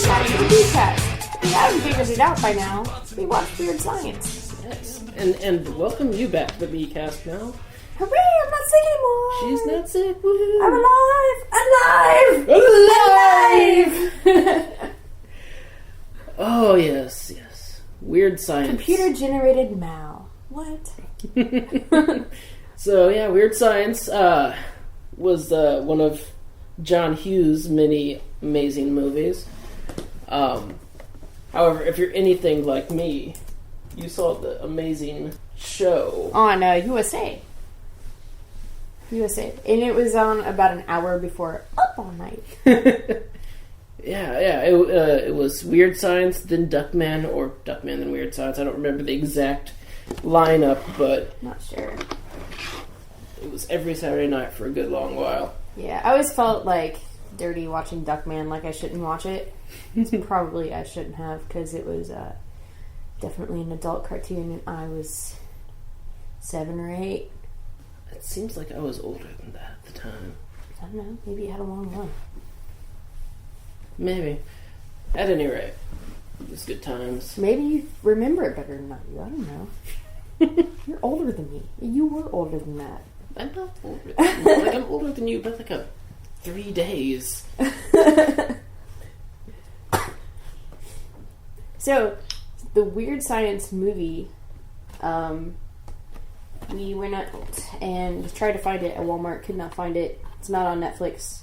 back to the bcast. If you haven't figured it out by now, we watch Weird Science. Yes, and welcome you back to the bcast now. Hooray, I'm not sick anymore! She's not sick, woohoo! I'm alive! Alive! Oh, yes. Weird Science. Computer-generated Mal. What? So, yeah, Weird Science was one of John Hughes' many amazing movies. However, if you're anything like me, you saw the amazing show on USA. And it was on about an hour before Up All Night. Yeah. It was Weird Science, then Duckman, or Duckman, then Weird Science. I don't remember the exact lineup, but... Not sure. It was every Saturday night for a good long while. Yeah, I always felt like dirty watching Duckman, like I shouldn't watch it. Probably I shouldn't have, because it was definitely an adult cartoon, and I was 7 or 8. It seems like I was older than that at the time. I don't know, maybe it had a long run. Maybe. At any rate, it was good times. Maybe you remember it better than I do. I don't know. You're older than me. You were older than that. I'm not older than you. Like, I'm older than you by like 3 days. So, the Weird Science movie, we went out and tried to find it at Walmart, could not find it. It's not on Netflix.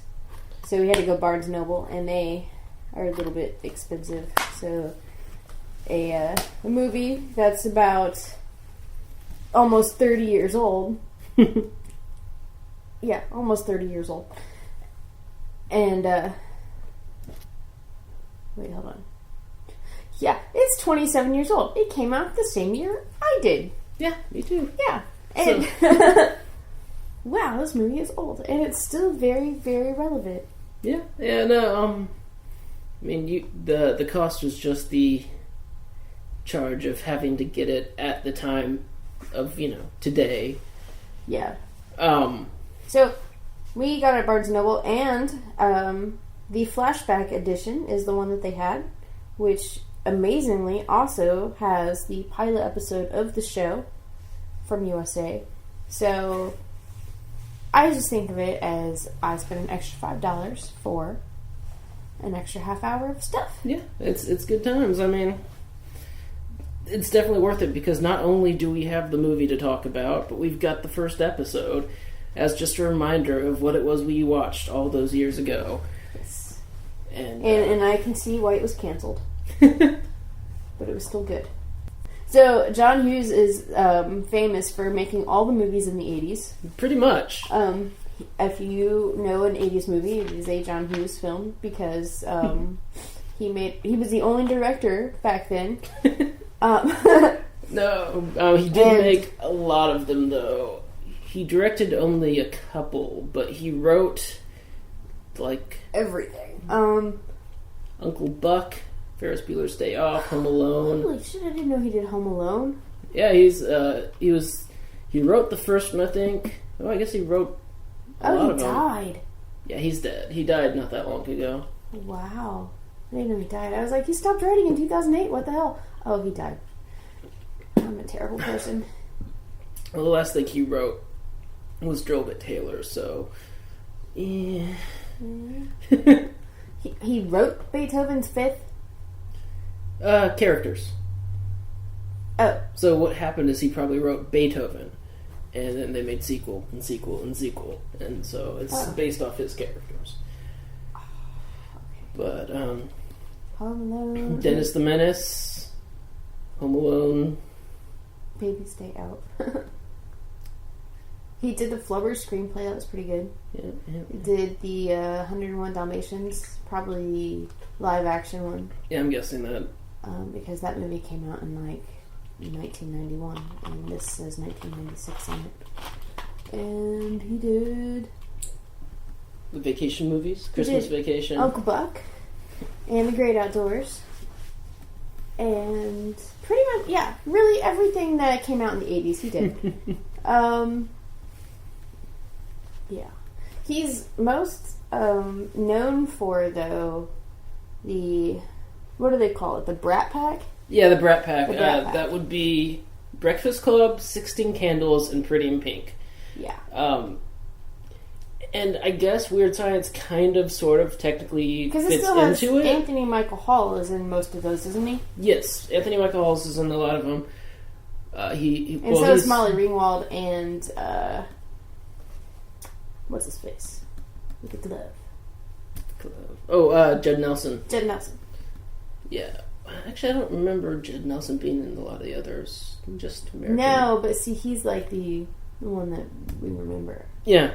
So we had to go Barnes & Noble, and they are a little bit expensive. So, a movie that's about almost 30 years old. Yeah, almost 30 years old. And, wait, hold on. Yeah, it's 27 years old. It came out the same year I did. Yeah, me too. Yeah. And wow, this movie is old. And it's still very, very relevant. Yeah, no, I mean, the cost was just the charge of having to get it at the time of, today. Yeah. So, we got it at Barnes & Noble, and the flashback edition is the one that they had, which amazingly also has the pilot episode of the show from USA. So I just think of it as I spent an extra $5 for an extra half hour of stuff. Yeah, it's good times. I mean, it's definitely worth it, because not only do we have the movie to talk about, but we've got the first episode as just a reminder of what it was we watched all those years ago. Yes. And I can see why it was canceled. But it was still good. So, John Hughes is famous for making all the movies in the 80s. Pretty much. If you know an 80s movie, it is a John Hughes film, because he was the only director back then. No, he did make a lot of them, though. He directed only a couple, but he wrote, like... everything. Uncle Buck, Ferris Bueller's Day Off, Home Alone. Holy shit, I didn't know he did Home Alone. Yeah, he wrote the first one, I think. Oh, I guess he wrote a lot of them. Oh, he died. Yeah, he's dead. He died not that long ago. Wow. I didn't know he died. I was like, he stopped writing in 2008. What the hell? Oh, he died. I'm a terrible person. Well, the last thing he wrote was Drillbit Taylor, so... Yeah. He wrote Beethoven's Fifth? Characters. Oh. So what happened is he probably wrote Beethoven, and then they made sequel, and sequel, and sequel, and so it's based off his characters. But, Home Alone. Dennis the Menace, Home Alone. Baby Stay Out. He did the Flubber screenplay, that was pretty good. Yeah. He did the 101 Dalmatians, probably live action one. Yeah, I'm guessing that. Because that movie came out in 1991, and this says 1996 on it. And he did The Vacation movies, Christmas Vacation, Uncle Buck, and The Great Outdoors, and pretty much, yeah, really everything that came out in the 80s he did. Yeah. He's most known for, though, the what do they call it? The Brat Pack? Yeah, the Brat Pack. The Brat Pack. That would be Breakfast Club, 16 Candles, and Pretty in Pink. Yeah. And I guess Weird Science kind of, sort of, technically because fits it still has into it. Anthony Michael Hall is in most of those, isn't he? Yes, Anthony Michael Hall is in a lot of them. So is Molly Ringwald and what's his face? With the glove. Judd Nelson. Judd Nelson. Yeah. Actually, I don't remember Judd Nelson being in a lot of the others. Just American. No, but see, he's like the one that we remember. Yeah.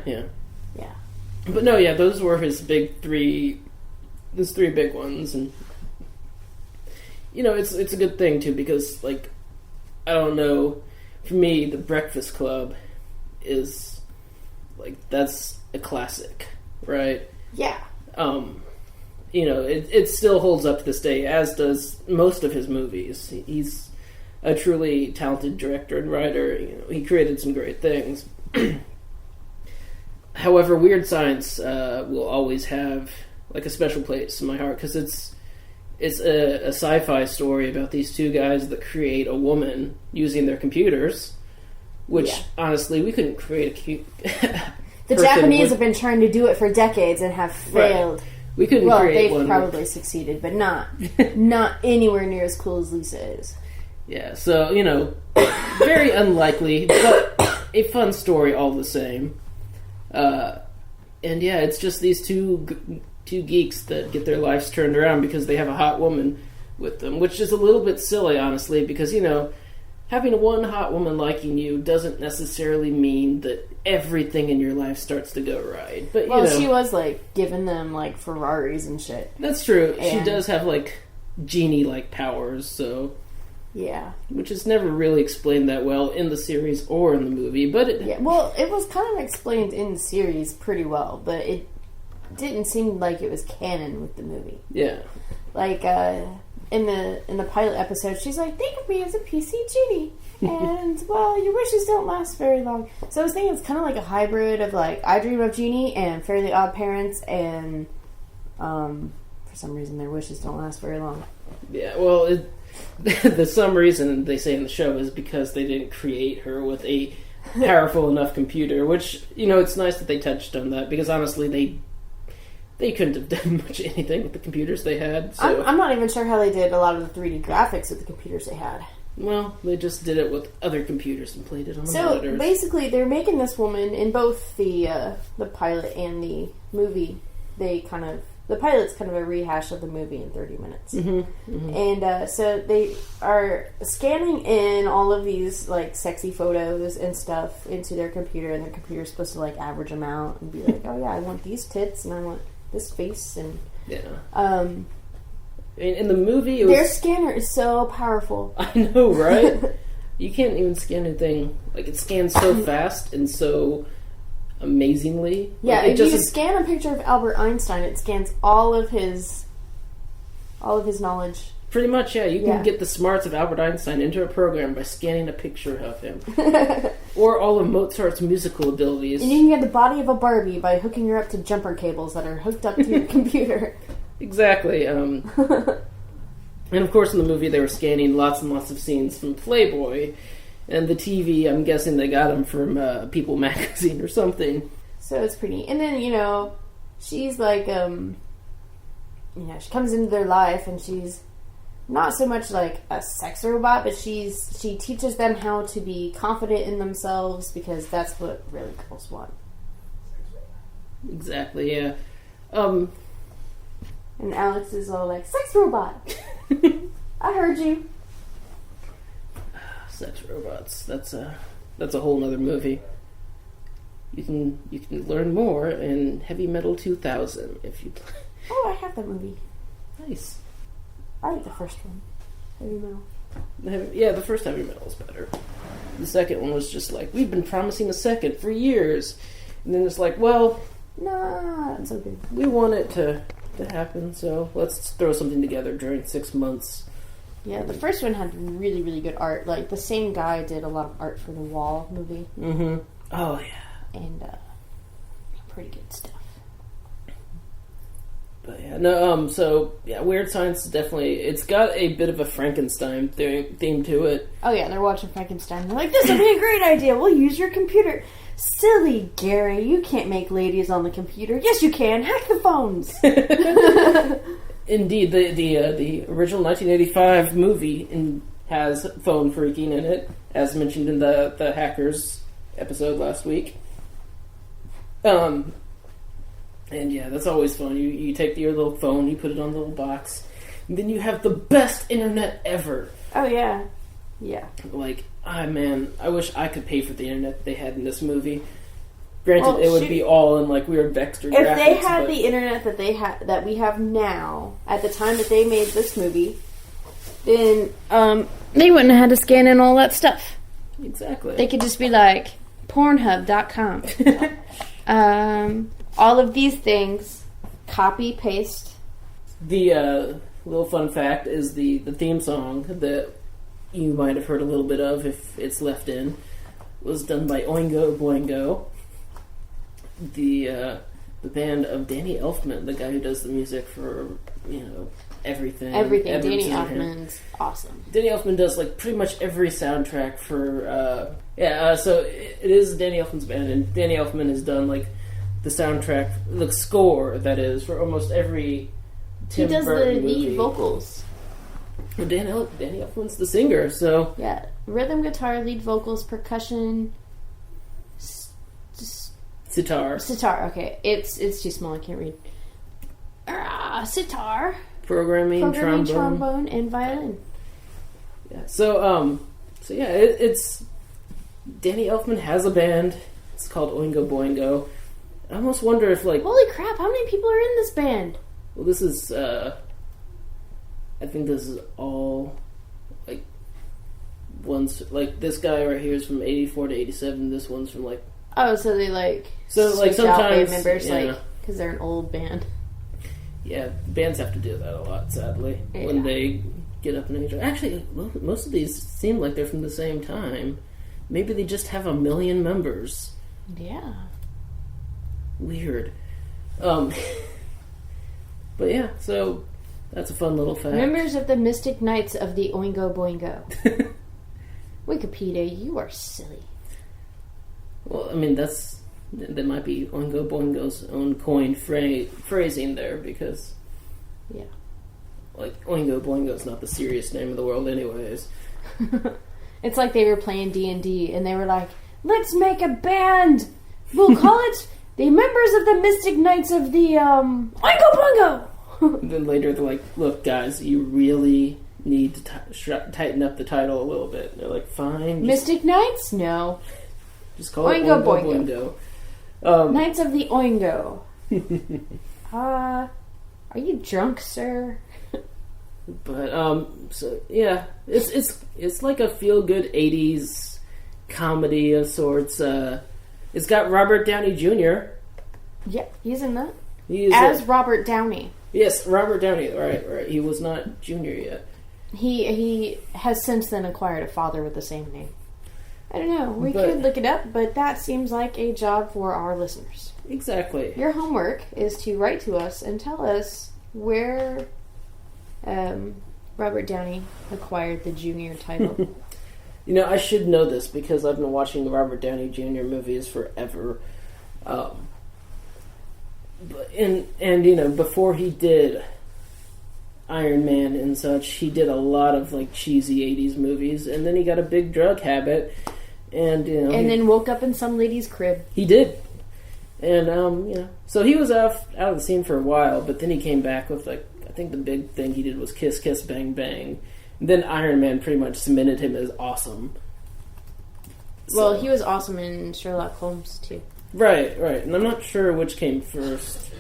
But no, yeah, those were his big three. Those three big ones, and it's a good thing too because, like, I don't know, for me, The Breakfast Club is like that's a classic, right? Yeah. It still holds up to this day, as does most of his movies. He's a truly talented director and writer. He created some great things. However, Weird Science will always have like a special place in my heart because it's a sci-fi story about these two guys that create a woman using their computers, which honestly we couldn't create the Japanese have been trying to do it for decades and have failed. Right. We couldn't create one. They've probably succeeded, but not anywhere near as cool as Lisa is. Yeah, so very unlikely, but a fun story all the same. And yeah, it's just these two geeks that get their lives turned around because they have a hot woman with them, which is a little bit silly, honestly, because having one hot woman liking you doesn't necessarily mean that everything in your life starts to go right. But she was like giving them like Ferraris and shit. That's true. She does have like genie-like powers, so. Yeah. Which is never really explained that well in the series or in the movie, but it was kind of explained in the series pretty well, but it didn't seem like it was canon with the movie. Yeah. Like, in the pilot episode, she's like, think of me as a PC genie. And, well, your wishes don't last very long. So I was thinking it's kind of like a hybrid of, like, I Dream of Jeannie and Fairly Odd Parents and, for some reason, their wishes don't last very long. Yeah, well, the some reason they say in the show is because they didn't create her with a powerful enough computer, which, it's nice that they touched on that, because honestly, they couldn't have done much anything with the computers they had. So. I'm not even sure how they did a lot of the 3D graphics with the computers they had. Well, they just did it with other computers and played it on the monitors. So basically, they're making this woman in both the pilot and the movie. The pilot's kind of a rehash of the movie in 30 minutes. Mm-hmm, mm-hmm. And so they are scanning in all of these like sexy photos and stuff into their computer, and their computer's supposed to like average them out and be like, oh yeah, I want these tits and I want this face and in the movie, their scanner is so powerful. I know, right? You can't even scan anything. Like, it scans so fast and so amazingly. Yeah, like, if you scan a picture of Albert Einstein, it scans all of his knowledge. Pretty much, yeah. You can get the smarts of Albert Einstein into a program by scanning a picture of him. Or all of Mozart's musical abilities. And you can get the body of a Barbie by hooking her up to jumper cables that are hooked up to your computer. Exactly. And of course in the movie they were scanning lots and lots of scenes from Playboy. And the TV, I'm guessing they got them from People magazine or something. So it's pretty. And then, she's like, she comes into their life and she's not so much like a sex robot, but she teaches them how to be confident in themselves, because that's what really girls want. Exactly, yeah. And Alex is all like, sex robot! I heard you. Sex robots. That's a whole nother movie. You can learn more in Heavy Metal 2000 if you play. Oh, I have that movie. Nice. I like the first one. Heavy Metal. Yeah, the first Heavy Metal is better. The second one was just like, we've been promising a second for years. And then it's like, well... Nah, it's so good. We want it to happen, so let's throw something together during 6 months. Yeah, the first one had really, really good art. Like, the same guy did a lot of art for the Wall movie. Mm-hmm. Oh, yeah. And, pretty good stuff. But yeah, no. So yeah, Weird Science is definitely. It's got a bit of a Frankenstein theme to it. Oh yeah, they're watching Frankenstein. They're like, "This would be a great idea. We'll use your computer." Silly Gary, you can't make ladies on the computer. Yes, you can. Hack the phones. Indeed, the original 1985 movie has phone freaking in it, as mentioned in the Hackers episode last week. And yeah, that's always fun. You take your little phone, you put it on the little box, and then you have the best internet ever. Oh yeah, yeah. Like, man, I wish I could pay for the internet they had in this movie. Granted, it would be all in like weird vector graphics. If they had the internet that we have now at the time that they made this movie, then they wouldn't have had to scan in all that stuff. Exactly. They could just be like Pornhub.com. All of these things, copy paste. The little fun fact is the theme song that you might have heard a little bit of if it's left in was done by Oingo Boingo. The band of Danny Elfman, the guy who does the music for, everything. Everything. Danny Elfman's awesome. Danny Elfman does like pretty much every soundtrack for so it is Danny Elfman's band, and Danny Elfman has done like the soundtrack, the score that is, for almost every Tim Burton movie. He does the lead vocals. Well, Danny Elfman's the singer, so yeah, rhythm guitar, lead vocals, percussion. Sitar, okay. It's too small, I can't read. Sitar. Programming, trombone, and violin. Yeah. So yeah, it's Danny Elfman has a band. It's called Oingo Boingo. I almost wonder if holy crap, how many people are in this band? Well, this is I think this is all ones this guy right here is from 84 to 87. This one's from oh, so they sometimes band members because they're an old band. Yeah, bands have to do that a lot, sadly, when they get up in age. Actually, most of these seem like they're from the same time. Maybe they just have 1 million members. Yeah. Weird. But yeah, so that's a fun little fact. Members of the Mystic Knights of the Oingo Boingo. Wikipedia, you are silly. Well, I mean, that might be Oingo Boingo's own coined phrasing there, because Oingo Boingo's not the serious name of the world anyways. It's like they were playing D&D and they were like, let's make a band! We'll call it the Members of the Mystic Knights of the Oingo Boingo! And then later they're like, look guys, you really need to tighten up the title a little bit. And they're like, fine. Mystic Knights? No. Just call it Oingo Boingo. Knights of the Oingo. Are you drunk, sir? But so yeah, it's like a feel good 80s comedy of sorts. It's got Robert Downey Jr. Yeah, he's in that. As Robert Downey. Yes, Robert Downey. Right. He was not Junior yet. He has since then acquired a father with the same name. I don't know. We could look it up, but that seems like a job for our listeners. Exactly. Your homework is to write to us and tell us where Robert Downey acquired the junior title. I should know this because I've been watching the Robert Downey Jr. movies forever. But before he did Iron Man and such, he did a lot of cheesy 80s movies, and then he got a big drug habit, and then woke up in some lady's crib. He did, and so he was out of the scene for a while, but then he came back with I think the big thing he did was Kiss Kiss Bang Bang. And then Iron Man pretty much cemented him as awesome. Well, he was awesome in Sherlock Holmes too. Right, and I'm not sure which came first.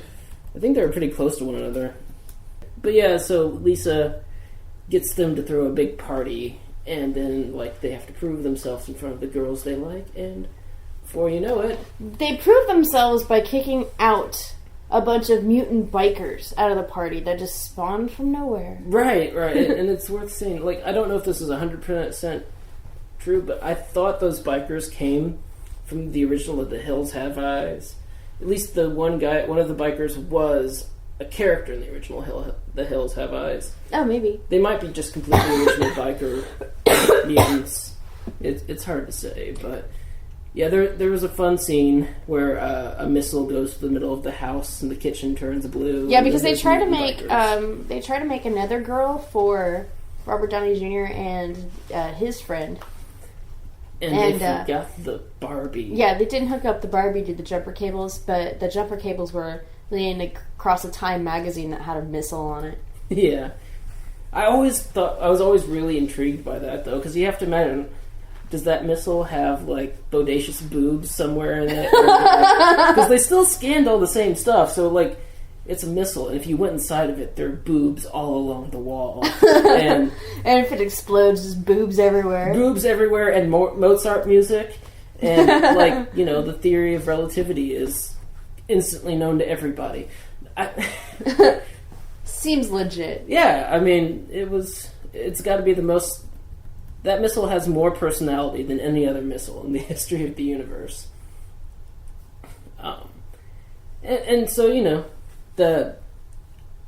I think they were pretty close to one another. But yeah, so Lisa gets them to throw a big party, and then they have to prove themselves in front of the girls they like, and before you know it, they prove themselves by kicking out a bunch of mutant bikers out of the party that just spawned from nowhere. Right, and it's worth saying, I don't know if this is 100% true, but I thought those bikers came from the original of The Hills Have Eyes. At least one of the bikers was a character in the original The Hills Have Eyes. Oh, maybe. They might be just completely original biker mutants. It's hard to say, but yeah, there was a fun scene where a missile goes to the middle of the house and the kitchen turns blue. Yeah, because they try to make another girl for Robert Downey Jr. and his friend. And they forgot the Barbie. Yeah, they didn't hook up the Barbie to the jumper cables, but the jumper cables were laying across a Time magazine that had a missile on it. Yeah. I was always really intrigued by that, though, because you have to imagine, does that missile have, like, bodacious boobs somewhere in it? Because they still scanned all the same stuff, so, like, it's a missile, and if you went inside of it, there are boobs all along the wall. And if it explodes, there's boobs everywhere. Boobs everywhere, and Mozart music. And, like, the theory of relativity is instantly known to everybody. Seems legit. Yeah, I mean, it's got to be the most... That missile has more personality than any other missile in the history of the universe. And so, the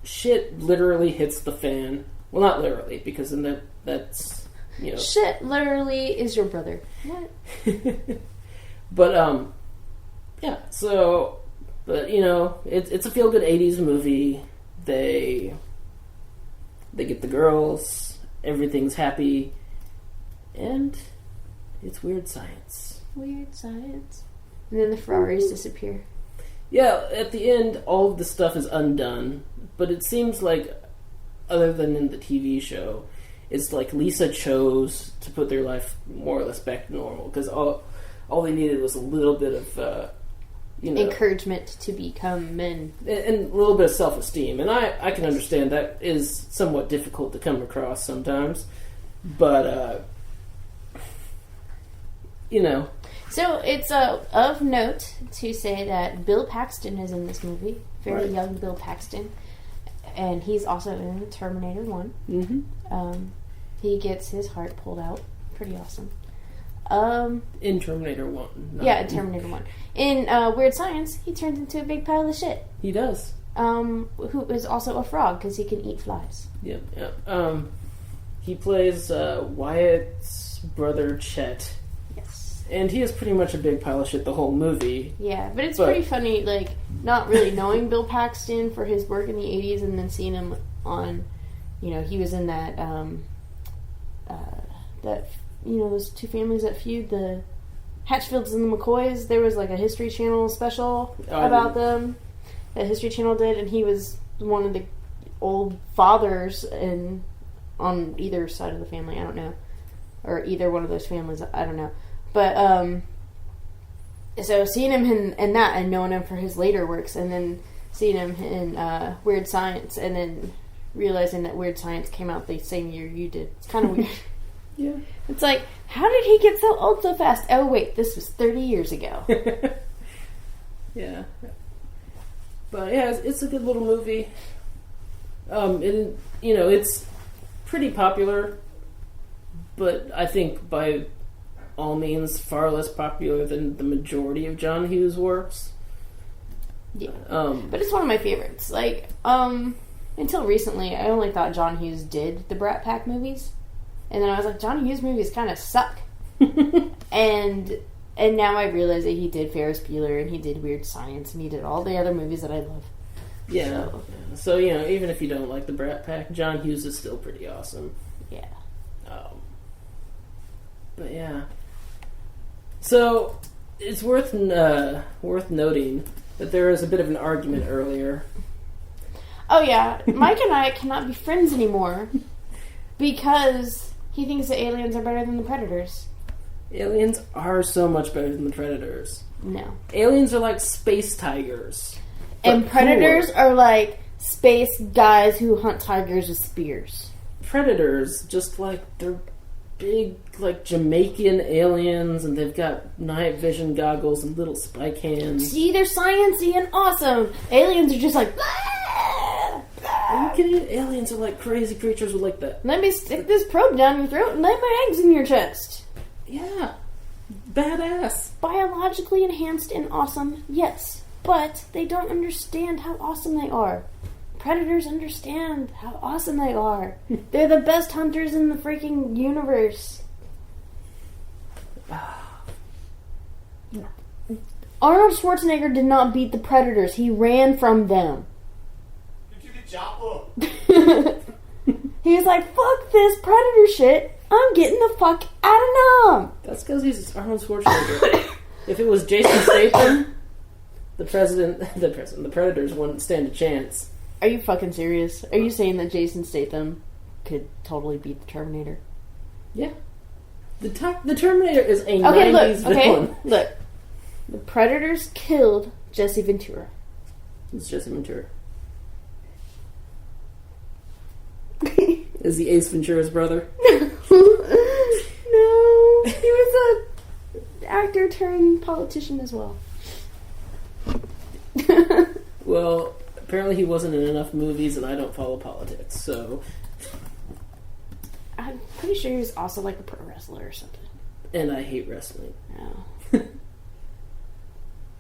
shit literally hits the fan. Well, not literally, because then that's, Shit literally is your brother. What? But, yeah, so... But, it's a feel-good 80s movie. They get the girls. Everything's happy. And it's weird science. Weird science. And then the Ferraris disappear. Yeah, at the end, all of the stuff is undone. But it seems like, other than in the TV show, it's like Lisa chose to put their life more or less back to normal. Because all they needed was a little bit of, encouragement to become men. And a little bit of self-esteem. And I can understand that is somewhat difficult to come across sometimes. But, So it's of note to say that Bill Paxton is in this movie. Very right. young Bill Paxton. And he's also in Terminator 1. Mm-hmm. He gets his heart pulled out. Pretty awesome. In Terminator 1. Yeah, in Terminator 1. In Weird Science, he turns into a big pile of shit. He does. Who is also a frog, because he can eat flies. Yep. He plays Wyatt's brother, Chet. Yes. And he is pretty much a big pile of shit the whole movie. Yeah, but it's pretty funny, like, not really knowing Bill Paxton for his work in the 80s and then seeing him on, he was in that, those two families that feud, the Hatchfields and the McCoys. There was, like, a History Channel special about them that History Channel did, and he was one of the old fathers on either side of the family, I don't know. Or either one of those families, I don't know. But, so seeing him in that and knowing him for his later works, and then seeing him in Weird Science, and then realizing that Weird Science came out the same year you did. It's kind of weird. Yeah. It's like, how did he get so old so fast? Oh, wait, this was 30 years ago. Yeah. But, yeah, it's a good little movie. And, it's pretty popular, but I think by all means far less popular than the majority of John Hughes' works. Yeah. But it's one of my favorites. Like, until recently, I only thought John Hughes did the Brat Pack movies. And then I was like, John Hughes movies kind of suck. and now I realize that he did Ferris Bueller, and he did Weird Science, and he did all the other movies that I love. Yeah. So even if you don't like the Brat Pack, John Hughes is still pretty awesome. Yeah. But yeah. So it's worth noting that there was a bit of an argument earlier. Oh yeah, Mike and I cannot be friends anymore because he thinks that aliens are better than the Predators. Aliens are so much better than the Predators. No. Aliens are like space tigers. And Predators are like space guys who hunt tigers with spears. Predators, just like, they're big, like, Jamaican aliens, and they've got night vision goggles and little spike hands. See, they're sciencey and awesome. Aliens are just like... Are you kidding? Aliens are like crazy creatures with like that. Let me stick this probe down your throat and lay my eggs in your chest. Yeah. Badass. Biologically enhanced and awesome, yes. But they don't understand how awesome they are. predators understand how awesome they are. They're the best hunters in the freaking universe. Arnold Schwarzenegger did not beat the predators. He ran from them. He was like, fuck this predator shit. I'm getting the fuck out of them. That's because he's Arnold Schwarzenegger. If it was Jason Statham, the predators wouldn't stand a chance. Are you fucking serious? Are you saying that Jason Statham could totally beat the Terminator? Yeah. The Terminator is a 90s villain. Look. The predators killed Jesse Ventura. It's Jesse Ventura. Is he Ace Ventura's brother? No. He was an actor turned politician as well. Well, apparently he wasn't in enough movies, and I don't follow politics, so... I'm pretty sure he was also like a pro wrestler or something. And I hate wrestling. No.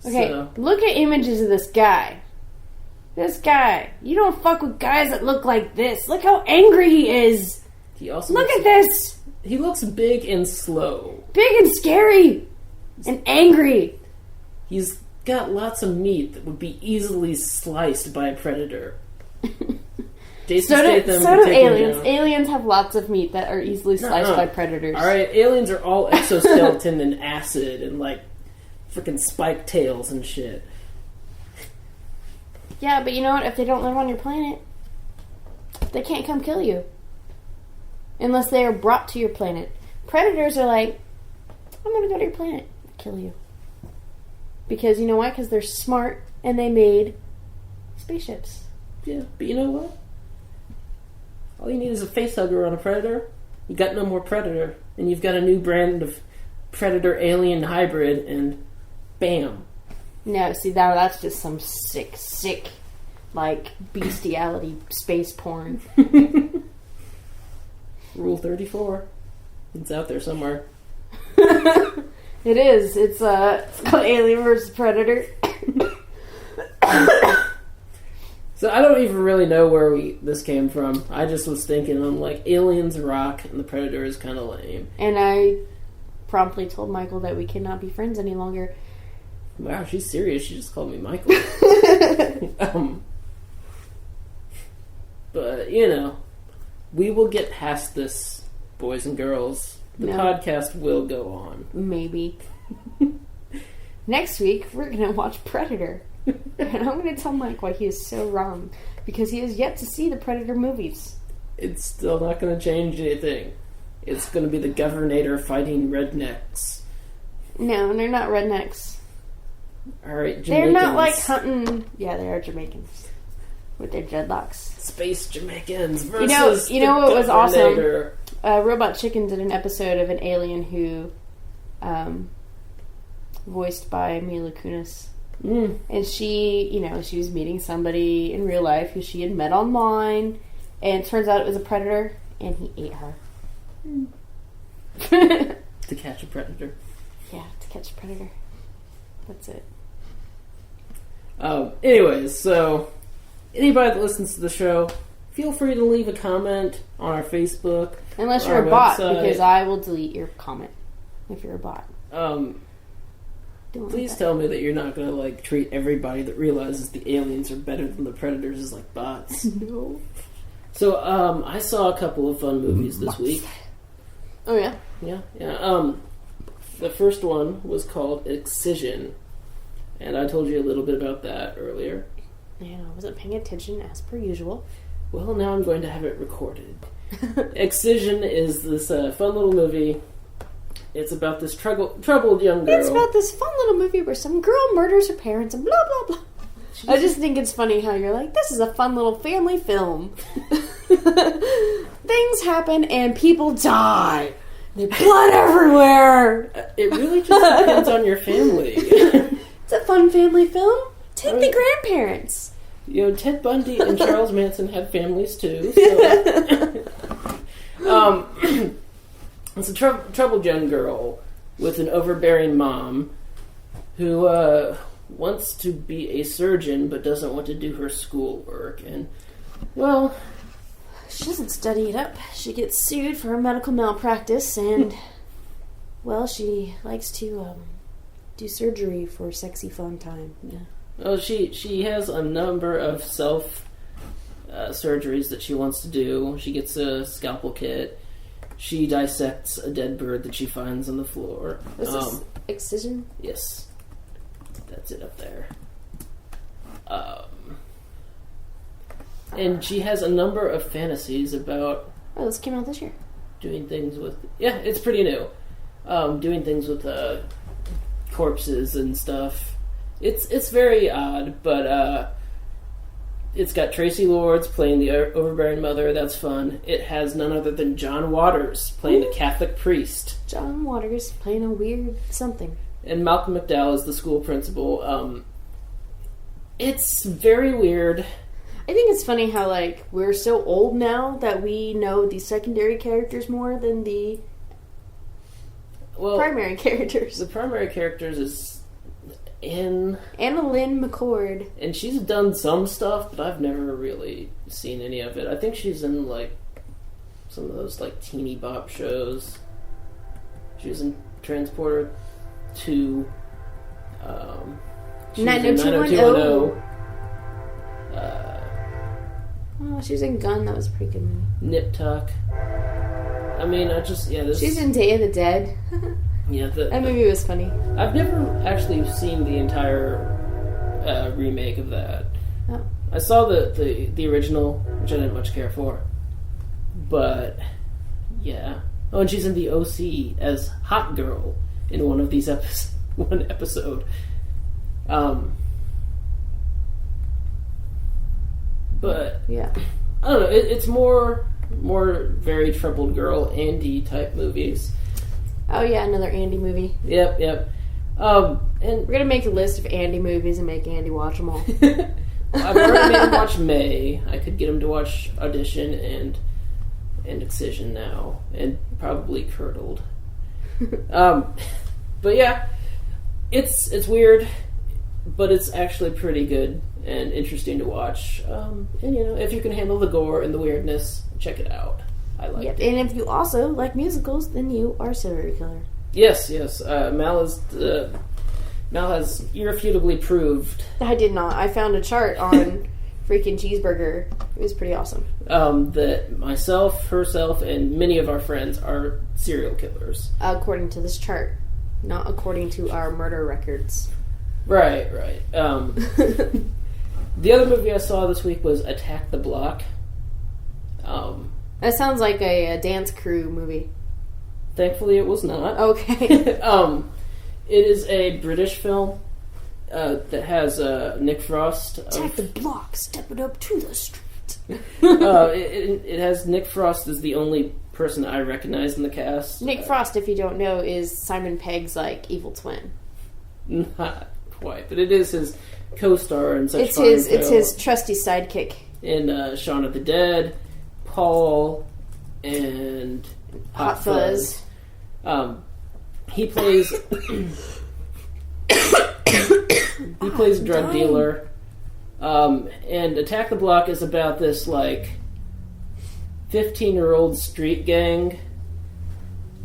Okay, so, look at images of this guy. This guy. You don't fuck with guys that look like this. Look how angry he is. He also look at this. He looks big and slow. Big and scary. And angry. He's got lots of meat that would be easily sliced by a predator. Jason Statham. So do aliens. Aliens have lots of meat that are easily sliced by predators. Alright, aliens are all exoskeleton and acid and like freaking spike tails and shit. Yeah, but you know what? If they don't live on your planet, they can't come kill you. Unless they are brought to your planet. Predators are like, I'm going to go to your planet and kill you. Because you know why? Because they're smart and they made spaceships. Yeah, but you know what? All you need is a facehugger on a predator. You got no more predator. And you've got a new brand of predator-alien hybrid and bam. No, see, that's just some sick, like, bestiality space porn. Rule 34. It's out there somewhere. It is. It's called Alien vs. Predator. So I don't even really know where this came from. I just was thinking, I'm like, aliens rock and the predator is kind of lame. And I promptly told Michael that we cannot be friends any longer. Wow, she's serious. She just called me Michael. But, you know, we will get past this, boys and girls. The podcast will go on. Maybe. Next week, we're going to watch Predator. And I'm going to tell Mike why he is so wrong. Because he has yet to see the Predator movies. It's still not going to change anything. It's going to be the Governator fighting rednecks. No, they're not rednecks. Alright, Jamaicans. They're not like hunting... Yeah, they are Jamaicans. With their dreadlocks. Space Jamaicans versus You know what was Governator. Awesome? Robot Chicken did an episode of an alien who... voiced by Mila Kunis. And she was meeting somebody in real life who she had met online, and it turns out it was a predator, and he ate her. To catch a predator. Yeah, to catch a predator. That's it. Anyways, so anybody that listens to the show, feel free to leave a comment on our Facebook. Unless you're a bot, because I will delete your comment if you're a bot. Please tell me that you're not going to like treat everybody that realizes the aliens are better than the predators as like bots. No. So I saw a couple of fun movies this week. Oh yeah? Yeah. The first one was called Excision, and I told you a little bit about that earlier. Yeah, I wasn't paying attention as per usual. Well, now I'm going to have it recorded. Excision is this fun little movie. It's about this troubled young girl. It's about this fun little movie where some girl murders her parents and blah, blah, blah. I just think it's funny how you're like, this is a fun little family film. Things happen and people die. There's blood everywhere. It really just depends on your family. It's a fun family film. Take the grandparents. You know, Ted Bundy and Charles Manson had families too. So. It's a troubled young girl with an overbearing mom who wants to be a surgeon but doesn't want to do her schoolwork. And Well, she doesn't study it up. She gets sued for medical malpractice, and well, she likes to do surgery for sexy fun time. Yeah. Oh, she has a number of self surgeries that she wants to do. She gets a scalpel kit. She dissects a dead bird that she finds on the floor. Was this Excision? Yes. That's it up there. And she has a number of fantasies about... Oh, this came out this year. Doing things with... Yeah, it's pretty new. Doing things with corpses and stuff. It's very odd, but it's got Tracy Lords playing the overbearing mother. That's fun. It has none other than John Waters playing the Catholic priest. John Waters playing a weird something. And Malcolm McDowell is the school principal. It's very weird. I think it's funny how, like, we're so old now that we know the secondary characters more than the primary characters. The primary characters is Anna Lynn McCord. And she's done some stuff, but I've never really seen any of it. I think she's in, like, some of those, like, teeny bop shows. She was in Transporter 2. She was in 90210. Oh, she was in Gun. That was a pretty good movie. Nip Tuck. I mean, she's in Day of the Dead. Yeah, that movie was funny. I've never actually seen the entire remake of that. Oh. I saw the original, which I didn't much care for. But, yeah. Oh, and she's in the OC as Hot Girl in one of these one episode. But yeah, I don't know. It's more very troubled girl Andy type movies. Oh yeah, another Andy movie. Yep. And we're gonna make a list of Andy movies and make Andy watch them all. I've already made him watch May. I could get him to watch Audition and Excision now, and probably Curdled. But yeah, it's weird, but it's actually pretty good and interesting to watch. And if you can handle the gore and the weirdness, check it out. I like it. And if you also like musicals, then you are serial killer. Yes. Mal has irrefutably proved. I did not. I found a chart on freaking Cheeseburger. It was pretty awesome. That myself, herself, and many of our friends are serial killers. According to this chart, not according to our murder records. Right. The other movie I saw this week was Attack the Block. That sounds like a dance crew movie. Thankfully, it was not. Okay. It is a British film that has Nick Frost. Attack the Block, step it up to the street. It has Nick Frost as the only person I recognize in the cast. Nick Frost, if you don't know, is Simon Pegg's evil twin. Not quite, but it is his co-star and such. It's his trusty sidekick in Shaun of the Dead, Paul, and Hot Fuzz. He plays a drug dealer. And Attack the Block is about this 15-year-old street gang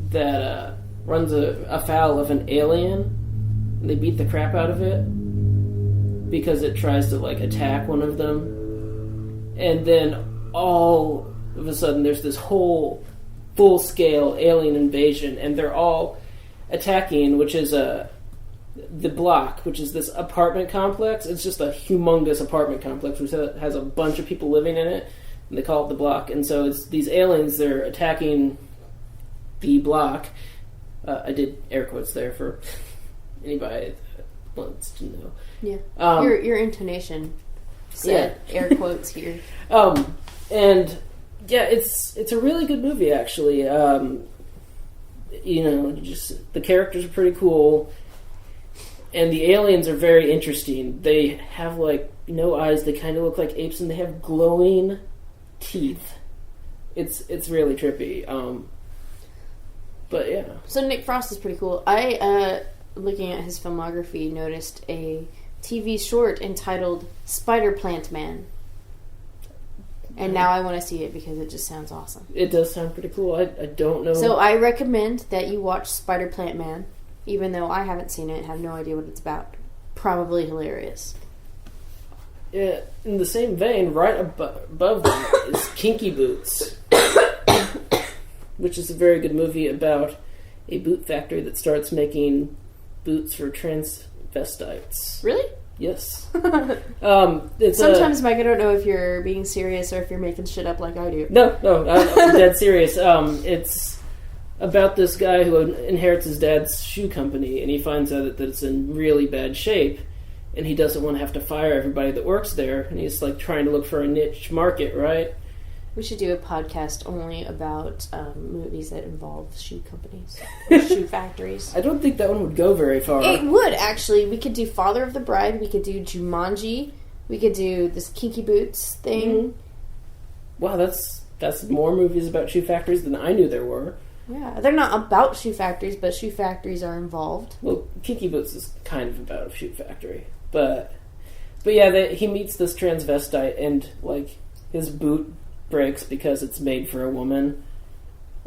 that runs afoul of an alien. And they beat the crap out of it because it tries to attack one of them. And then all of a sudden there's this whole full-scale alien invasion, and they're all attacking, which is the Block, which is this apartment complex. It's just a humongous apartment complex which has a bunch of people living in it, and they call it the Block. And so it's these aliens, they're attacking the Block. I did air quotes there for anybody that wants to know. Yeah. Your intonation said air quotes here. And yeah, it's a really good movie, actually. Just the characters are pretty cool, and the aliens are very interesting. They have no eyes; they kind of look like apes, and they have glowing teeth. It's really trippy. But yeah. So Nick Frost is pretty cool. I looking at his filmography, noticed a TV short entitled Spider Plant Man. And now I want to see it because it just sounds awesome. It does sound pretty cool. I don't know. So I recommend that you watch Spider Plant Man, even though I haven't seen it, have no idea what it's about. Probably hilarious. Yeah, in the same vein, right above that is Kinky Boots, which is a very good movie about a boot factory that starts making boots for transvestites. Really? Yes. Sometimes, Mike, I don't know if you're being serious or if you're making shit up like I do. No, I'm dead serious. It's about this guy who inherits his dad's shoe company, and he finds out that it's in really bad shape, and he doesn't want to have to fire everybody that works there, and he's like trying to look for a niche market, right? We should do a podcast only about movies that involve shoe companies, or shoe factories. I don't think that one would go very far. It would, actually. We could do Father of the Bride, we could do Jumanji, we could do this Kinky Boots thing. Mm-hmm. Wow, that's more movies about shoe factories than I knew there were. Yeah, they're not about shoe factories, but shoe factories are involved. Well, Kinky Boots is kind of about a shoe factory. But yeah, he meets this transvestite, and, like, his boot breaks because it's made for a woman.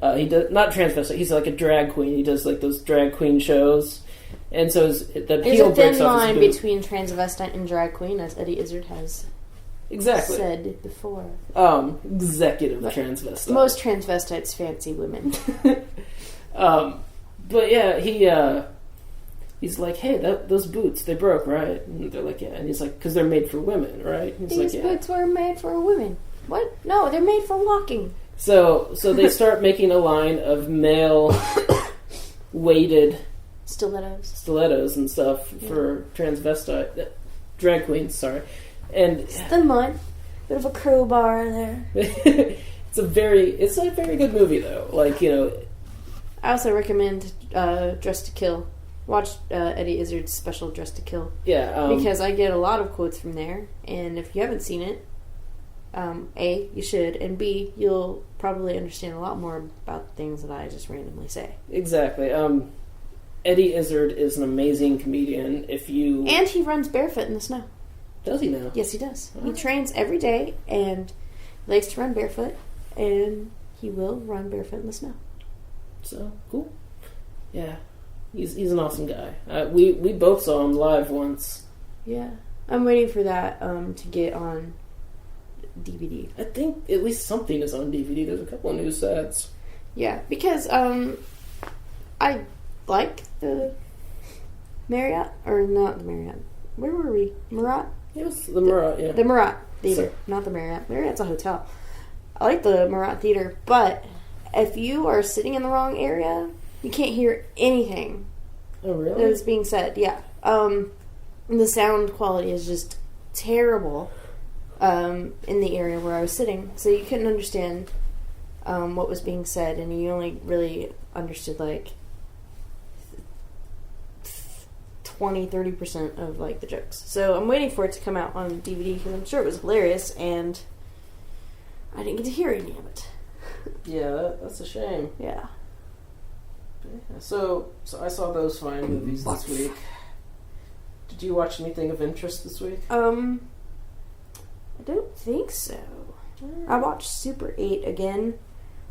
He does not transvestite. He's like a drag queen. He does like those drag queen shows, and so the heel breaks off his boot. There's a thin line between transvestite and drag queen, as Eddie Izzard has said before. Executive transvestite. Most transvestites fancy women. But yeah, he's like, hey, those boots, they broke, right? And they're like, yeah. And he's like, because they're made for women, right? And These boots were made for women. What? No, they're made for walking. So they start making a line of male weighted stilettos and stuff for transvestite drag queens. Sorry, and it's the mud, bit of a crowbar there. It's a very good movie though. Like, you know, I also recommend Dress to Kill. Watch Eddie Izzard's special Dress to Kill. Yeah, because I get a lot of quotes from there, and if you haven't seen it. A, you should, and B, you'll probably understand a lot more about things that I just randomly say. Exactly. Eddie Izzard is an amazing comedian. And he runs barefoot in the snow. Does he now? Yes, he does. Oh. He trains every day and likes to run barefoot, and he will run barefoot in the snow. So, cool. Yeah. He's an awesome guy. We both saw him live once. Yeah. I'm waiting for that to get on DVD. I think at least something is on DVD. There's a couple of new sets. Yeah, because I like the Marriott, or not the Marriott. Where were we? Murat? Yes, the Murat, yeah. The Murat Theater, not the Marriott. Marriott's a hotel. I like the Murat Theater, but if you are sitting in the wrong area, you can't hear anything. Oh, really? That is being said, yeah. The sound quality is just terrible. In the area where I was sitting, so you couldn't understand what was being said, and you only really understood like 20-30% of like the jokes. So I'm waiting for it to come out on DVD because I'm sure it was hilarious, and I didn't get to hear any of it. Yeah, that's a shame. Yeah. So I saw those fine movies this week. Did you watch anything of interest this week? I don't think so. I watched Super 8 again.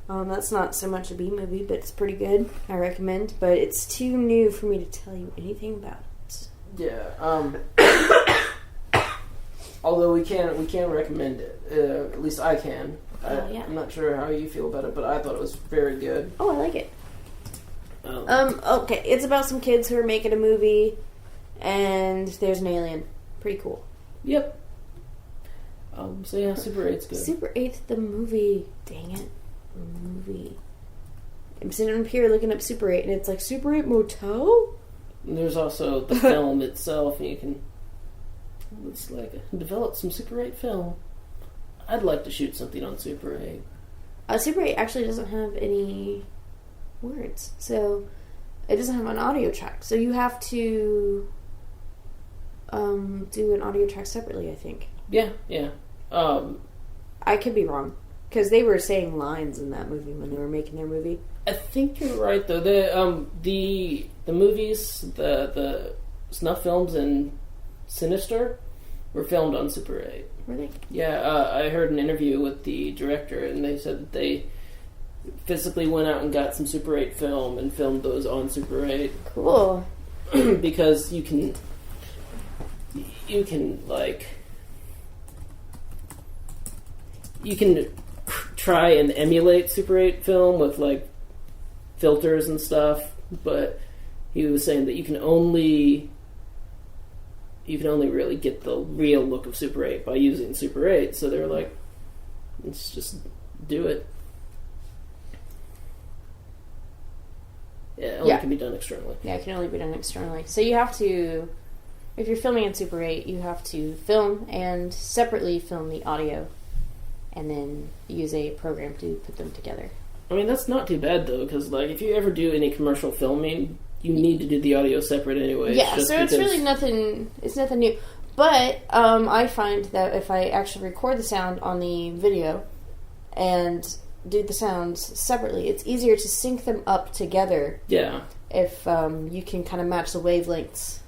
That's not so much a B movie, but it's pretty good. I recommend. But it's too new for me to tell you anything about it. Yeah. Although we can recommend it. At least I can. Yeah. I'm not sure how you feel about it, but I thought it was very good. Oh, I like it. Okay. It's about some kids who are making a movie, and there's an alien. Pretty cool. Yep. So yeah, Super 8's good. Super 8, the movie. Dang it. The movie. I'm sitting up here looking up Super 8, and it's like, Super 8 Motel? And there's also the film itself, and you can... It's like, develop some Super 8 film. I'd like to shoot something on Super 8. Super 8 actually doesn't have any words, so it doesn't have an audio track. So you have to do an audio track separately, I think. Yeah. I could be wrong, because they were saying lines in that movie when they were making their movie. I think you're right, though. The movies, the snuff films, and Sinister were filmed on Super 8. Really? Yeah, I heard an interview with the director, and they said that they physically went out and got some Super 8 film and filmed those on Super 8. Cool. Because you can like, you can try and emulate Super 8 film with like filters and stuff, but he was saying that you can only really get the real look of Super 8 by using Super 8. So they were like, let's just do it. Yeah, it only can be done externally. Yeah, it can only be done externally. So you have to, if you're filming in Super 8, you have to film and separately film the audio, and then use a program to put them together. I mean, that's not too bad, though, because like, if you ever do any commercial filming, you need to do the audio separate anyway. Yeah, so it's really nothing, it's nothing new. But I find that if I actually record the sound on the video and do the sounds separately, it's easier to sync them up together. Yeah. If you can kind of match the wavelengths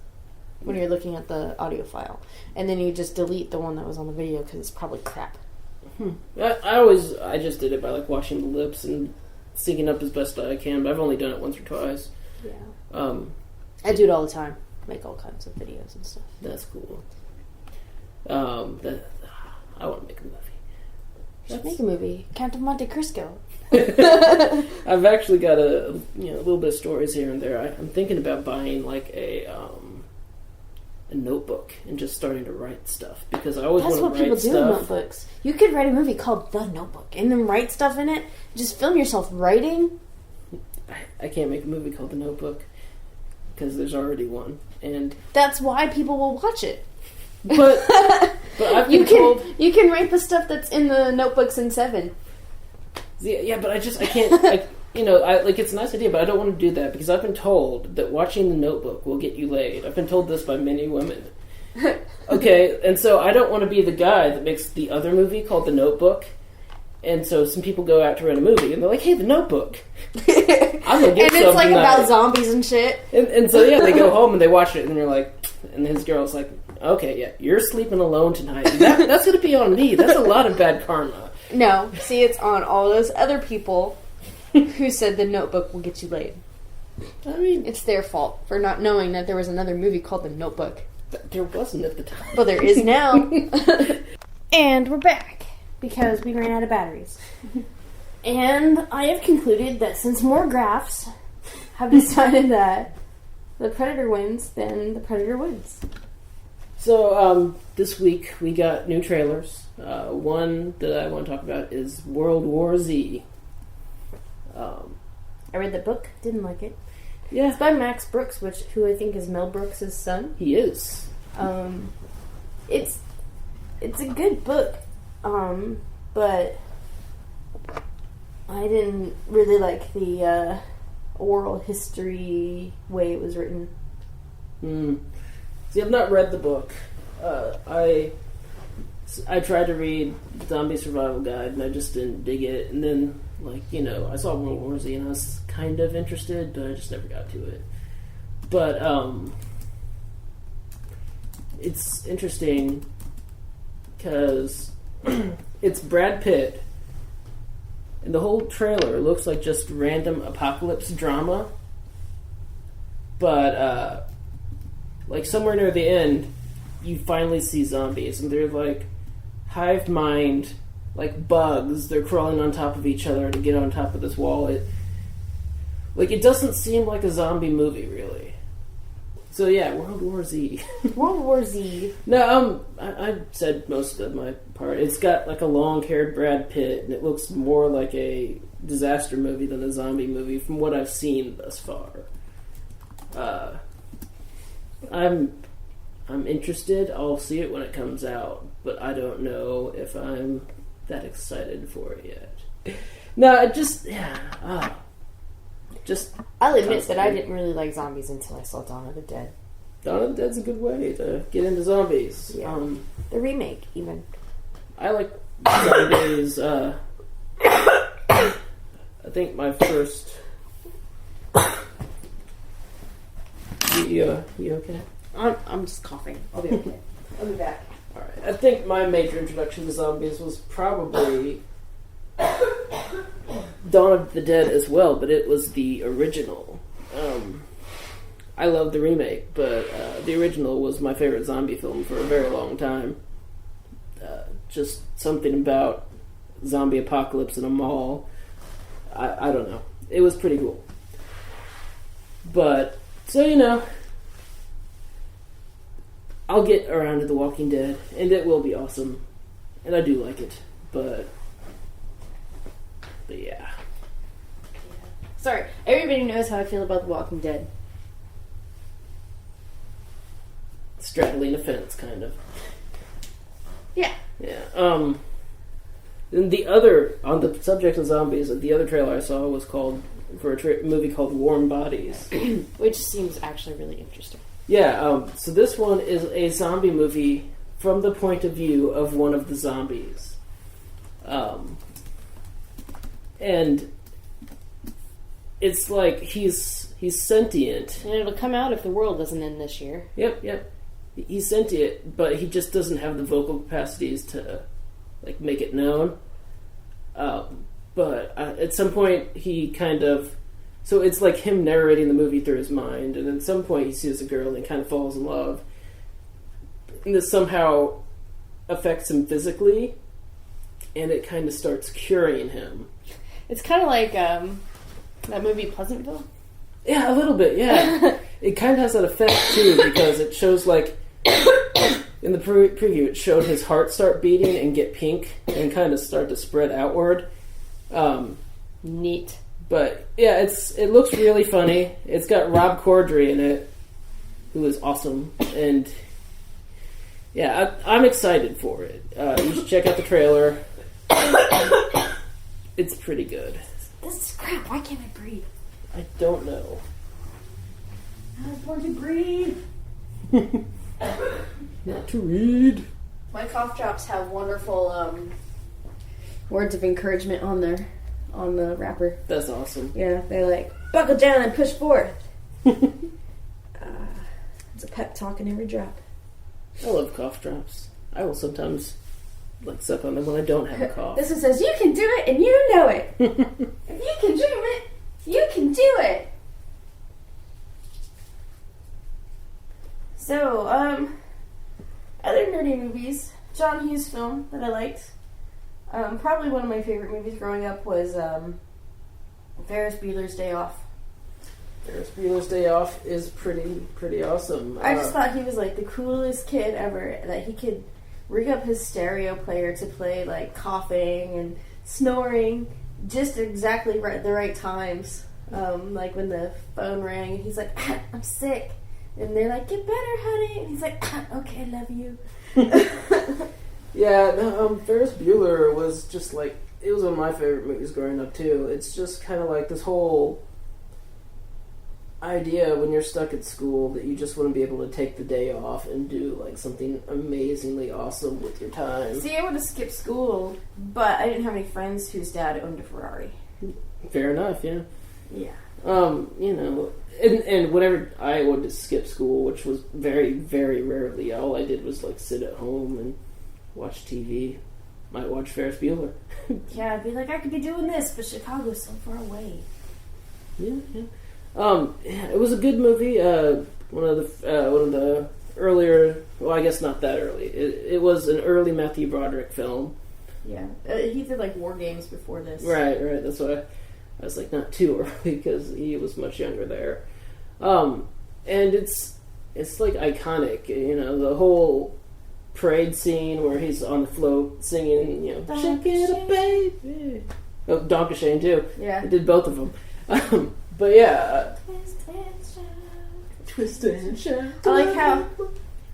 when you're looking at the audio file. And then you just delete the one that was on the video because it's probably crap. I just did it by like washing the lips and syncing up as best I can, but I've only done it once or twice. Yeah. I do it all the time. Make all kinds of videos and stuff. That's cool. I want to make a movie. Should make a movie. Count of Monte Cristo. I've actually got a little bit of stories here and there. I'm thinking about buying like a notebook and just starting to write stuff, because I always want to write stuff. That's what people do in notebooks. You could write a movie called The Notebook and then write stuff in it. Just film yourself writing. I can't make a movie called The Notebook because there's already one, and that's why people will watch it. But I've been told you can write the stuff that's in the notebooks in 7. Yeah, but I can't. It's a nice idea, but I don't want to do that because I've been told that watching The Notebook will get you laid. I've been told this by many women. Okay, and so I don't want to be the guy that makes the other movie called The Notebook. And so some people go out to rent a movie, and they're like, "Hey, The Notebook." I'm gonna get and it's like about zombies and shit. And so yeah, they go home and they watch it, and they're like, and his girl's like, "Okay, yeah, you're sleeping alone tonight. That's gonna be on me. That's a lot of bad karma." No, see, it's on all those other people who said The Notebook will get you laid. I mean, it's their fault for not knowing that there was another movie called The Notebook. There wasn't at the time. Well, there is now. And we're back because we ran out of batteries. And I have concluded that since more graphs have decided that the Predator wins, then the Predator wins. So, this week we got new trailers. One that I want to talk about is World War Z. I read the book, didn't like it. Yeah. It's by Max Brooks, who I think is Mel Brooks' son. He is. It's a good book, but I didn't really like the oral history way it was written. See, I've not read the book. I tried to read Zombie Survival Guide, and I just didn't dig it. And then, I saw World War Z, and I was kind of interested, but I just never got to it. But, it's interesting, because it's Brad Pitt, and the whole trailer looks like just random apocalypse drama. But, somewhere near the end, you finally see zombies, and they're like hive mind, like bugs. They're crawling on top of each other to get on top of this wall. It doesn't seem like a zombie movie, really. So yeah, World War Z. World War Z. No, I said most of my part. It's got like a long-haired Brad Pitt, and it looks more like a disaster movie than a zombie movie from what I've seen thus far. I'm interested. I'll see it when it comes out, but I don't know if I'm that excited for it yet. No, I'll admit that I didn't really like zombies until I saw Dawn of the Dead. Dawn of the Dead's a good way to get into zombies. Yeah. The remake, even. I like zombies. I think my first. You okay? I'm just coughing. I'll be okay. I'll be back. Alright, I think my major introduction to zombies was probably Dawn of the Dead as well, but it was the original. I love the remake, but the original was my favorite zombie film for a very long time. Just something about zombie apocalypse in a mall. I don't know. It was pretty cool. But, so I'll get around to The Walking Dead, and it will be awesome. And I do like it, but yeah. Sorry, everybody knows how I feel about The Walking Dead. Straddling a fence, kind of. Yeah. Yeah. And the other, on the subject of zombies, the other trailer I saw was called, for a movie called Warm Bodies. Which seems actually really interesting. Yeah, so this one is a zombie movie from the point of view of one of the zombies. And it's like he's sentient. And it'll come out if the world doesn't end this year. Yep. He's sentient, but he just doesn't have the vocal capacities to, like, make it known. But at some point, he kind of... So it's like him narrating the movie through his mind, and at some point he sees a girl and kind of falls in love. And this somehow affects him physically, and it kind of starts curing him. It's kind of like that movie Pleasantville? Yeah, a little bit, yeah. It kind of has that effect, too, because it shows, like... In the preview, it showed his heart start beating and get pink and kind of start to spread outward. Neat. But, yeah, it looks really funny. It's got Rob Corddry in it, who is awesome. And, yeah, I'm excited for it. You should check out the trailer. It's pretty good. This is crap. Why can't I breathe? I don't know. I was born to breathe. Not to read. My cough drops have wonderful words of encouragement on the wrapper. That's awesome. Yeah, they're like, buckle down and push forth. It's a pep talk in every drop. I love cough drops. I will sometimes suck on them when I don't have a cough. This one says, you can do it and you know it. If you can dream it, you can do it. So, other nerdy movies. John Hughes film that I liked. Probably one of my favorite movies growing up was Ferris Bueller's Day Off. Ferris Bueller's Day Off is pretty awesome. I just thought he was like the coolest kid ever. That he could rig up his stereo player to play like coughing and snoring just exactly the right times. Like when the phone rang and he's like, I'm sick. And they're like, get better, honey. And he's like, okay, love you. Yeah, Ferris Bueller was just like, it was one of my favorite movies growing up too. It's just kind of like this whole idea when you're stuck at school that you just want to be able to take the day off and do like something amazingly awesome with your time. See, I would have skipped school, but I didn't have any friends whose dad owned a Ferrari. Fair enough, yeah. Yeah. And whenever I wanted to skip school, which was very, very rarely, all I did was like sit at home and watch TV. Might watch Ferris Bueller. Yeah, I'd be like, I could be doing this, but Chicago's so far away. Yeah. It was a good movie. One of the earlier, well, I guess not that early. It was an early Matthew Broderick film. Yeah, he did like War Games before this. Right. That's why I was like, not too early because he was much younger there. And it's like iconic, the whole parade scene where he's on the float singing, shake it up, baby. Oh, Donkey Shane too. Yeah, I did both of them. But yeah, twist and shout. I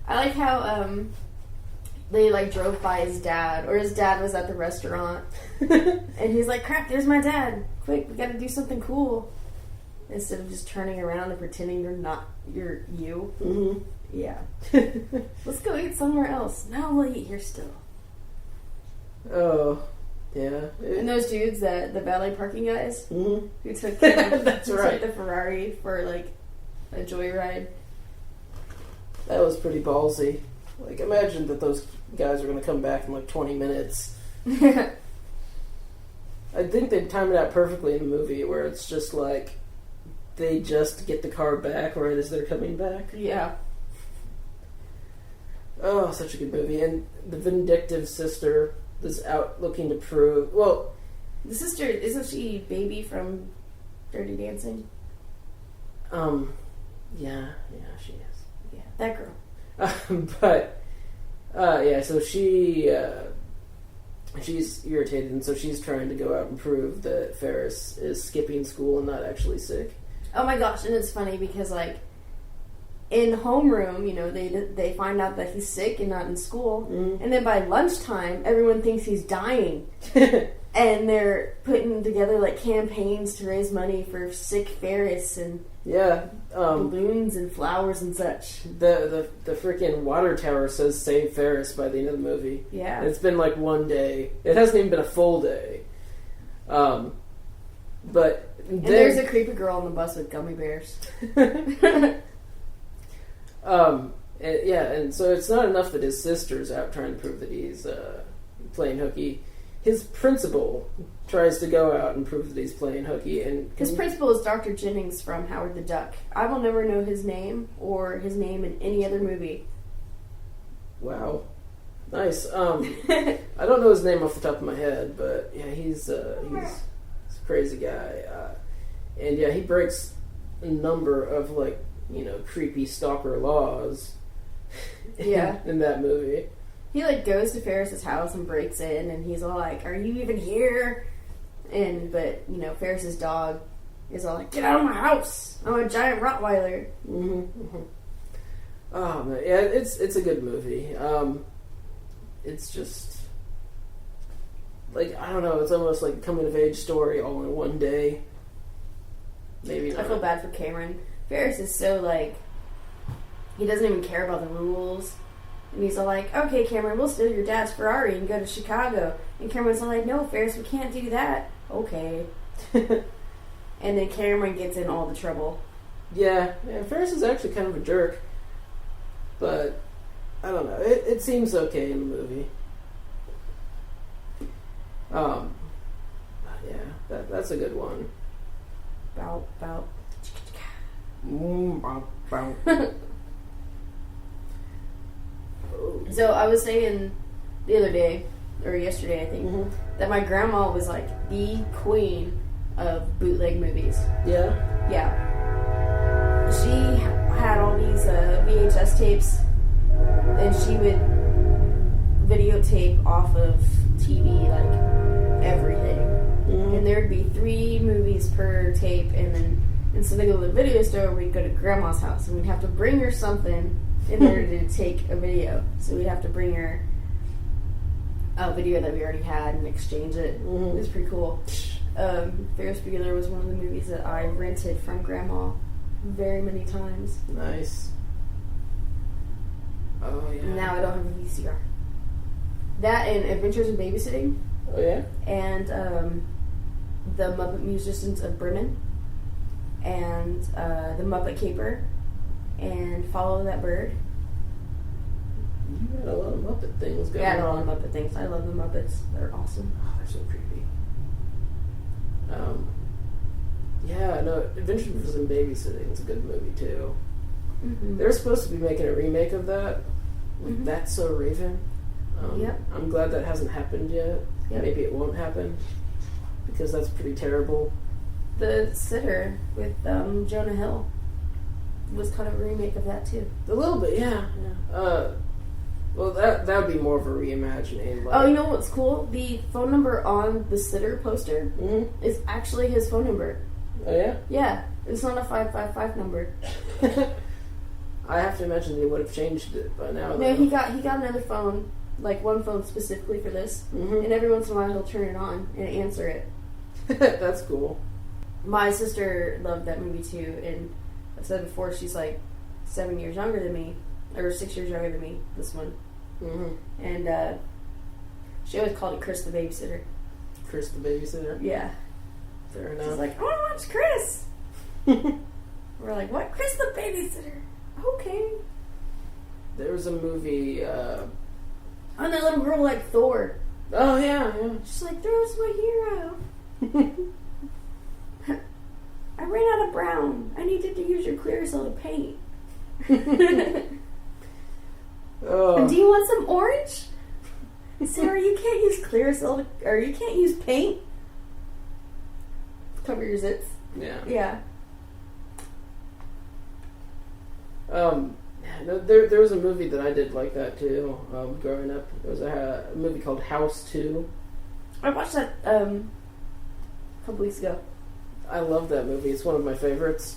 like how they like drove by his dad, or his dad was at the restaurant, and he's like, "Crap, there's my dad! Quick, we got to do something cool." Instead of just turning around and pretending you're you. Mm-hmm. Yeah. Let's go eat somewhere else. No, we'll eat here still. Oh, yeah. And those dudes, the valet parking guys, mm-hmm. who took That's right. took the Ferrari for like a joyride. That was pretty ballsy. Like, imagine that those guys are going to come back in like 20 minutes. I think they timed it out perfectly in the movie where it's just like they just get the car back right as they're coming back. Yeah. Oh, such a good movie. And the vindictive sister is out looking to prove... Well... The sister, isn't she Baby from Dirty Dancing? Yeah, she is. Yeah, that girl. So she's irritated, and so she's trying to go out and prove that Ferris is skipping school and not actually sick. Oh my gosh, and it's funny because, like, in homeroom, you know, they find out that he's sick and not in school, and then by lunchtime, everyone thinks he's dying. And they're putting together, like, campaigns to raise money for sick Ferris and balloons and flowers and such. The freaking water tower says save Ferris by the end of the movie. Yeah. It's been like one day. It hasn't even been a full day. But and there's a creepy girl on the bus with gummy bears. And so it's not enough that his sister's out trying to prove that he's playing hooky. His principal tries to go out and prove that he's playing hooky. And his principal is Dr. Jennings from Howard the Duck. I will never know his name or his name in any other movie. Wow. Nice. I don't know his name off the top of my head, but yeah, he's a crazy guy. And yeah, he breaks a number of, like, you know, creepy stalker laws in that movie. He, like, goes to Ferris's house and breaks in, and he's all like, "Are you even here?" But, you know, Ferris's dog is all like, "Get out of my house! I'm a giant Rottweiler." Mm-hmm, mm-hmm. Oh, man. Yeah, it's a good movie. It's just, like, I don't know, it's almost like a coming-of-age story all in one day. Maybe not. I feel bad for Cameron. Ferris is so, like, he doesn't even care about the rules. And he's all like, "Okay, Cameron, we'll steal your dad's Ferrari and go to Chicago." And Cameron's all like, "No, Ferris, we can't do that." Okay. And then Cameron gets in all the trouble. Yeah, Ferris is actually kind of a jerk. But, I don't know, it seems okay in the movie. That's a good one. Bow. Bow. So I was saying the other day, or yesterday I think, that my grandma was like the queen of bootleg movies. Yeah? Yeah. She had all these VHS tapes, and she would videotape off of TV, like, everything. And there would be 3 movies per tape, and then instead of go to the video store, we'd go to Grandma's house, and we'd have to bring her something in order to take a video. So we'd have to bring her a video that we already had and exchange it. It was pretty cool. Ferris Bueller was one of the movies that I rented from Grandma very many times. Nice. Oh, yeah. Now I don't have a VCR. That and Adventures in Babysitting. Oh, yeah? And The Muppet Musicians of Bremen. And The Muppet Caper. And Follow That Bird. You had a lot of Muppet things going on. Yeah, a lot of Muppet things. I love the Muppets. They're awesome. Oh, they're so creepy. Adventures in Babysitting is a good movie, too. They're supposed to be making a remake of that. That's So Raven. I'm glad that hasn't happened yet. Yep. Maybe it won't happen, because that's pretty terrible. The Sitter with Jonah Hill was kind of a remake of that, too. A little bit, yeah. Well, that would be more of a reimagining. Like... Oh, you know what's cool? The phone number on the Sitter poster is actually his phone number. Oh, yeah? Yeah. It's not a 555 number. I have to imagine they would have changed it by now. No, he got another phone, like one phone specifically for this, and every once in a while he'll turn it on and answer it. That's cool. My sister loved that movie, too, and I've said before, she's like 7 years younger than me, or 6 years younger than me, this one. And she always called it Chris the Babysitter. Chris the Babysitter? Yeah. Fair enough. She's like, "I want to watch Chris." We're like, "What? Chris the Babysitter?" Okay. There was a movie. Oh, that little girl like Thor. Oh yeah. She's like, Thor's my hero. I ran out of brown. I needed to use your Clearasil to paint. Oh. Do you want some orange? Sarah, you can't use Clearasil or you can't use paint. Cover your zits. Yeah. Yeah. There was a movie that I did like that too. Growing up, there was a movie called House 2. I watched that a couple weeks ago. I love that movie. It's one of my favorites.